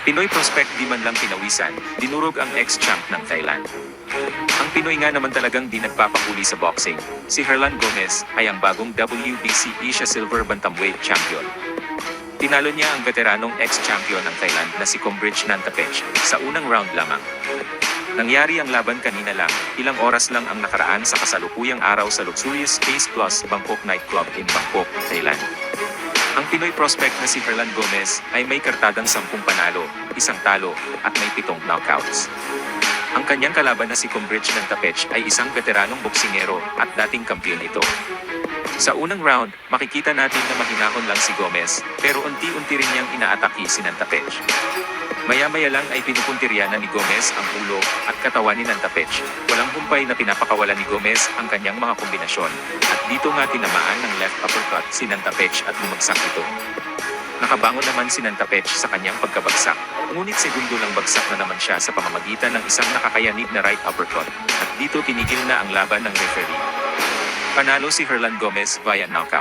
Pinoy prospect di man lang pinawisan, dinurog ang ex-champ ng Thailand. Ang Pinoy nga naman talagang di nagpapakuli sa boxing. Si Herlan Gomez ay ang bagong WBC Asia Silver Bantamweight Champion. Tinalo niya ang veteranong ex-champion ng Thailand na si Combridge Nantapech sa unang round lamang. Nangyari ang laban kanina lang, ilang oras lang ang nakaraan sa kasalukuyang araw sa luxurious Space Plus Bangkok Nightclub in Bangkok, Thailand. Ang Pinoy prospect na si Herlan Gomez ay may kartadang 10 panalo, 1 talo, at may 7 knockouts. Ang kanyang kalaban na si Combridge Nantapech ay isang veteranong boksingero at dating kampiyon ito. Sa unang round, makikita natin na mahinahon lang si Gomez, pero unti-unti rin niyang inaatake si Nantapech. Maya-maya lang ay pinupuntirya na ni Gomez ang ulo at katawan ni Nantapech. Walang humpay na pinapakawalan ni Gomez ang kanyang mga kombinasyon, at dito nga tinamaan ng left uppercut si Nantapech at bumagsak ito. Nakabangon naman si Nantapech sa kanyang pagkabagsak, ngunit segundo lang bagsak na naman siya sa pamamagitan ng isang nakakayanig na right uppercut, at dito tinigil na ang laban ng referee. Panalo si Herlan Gomez via knockout.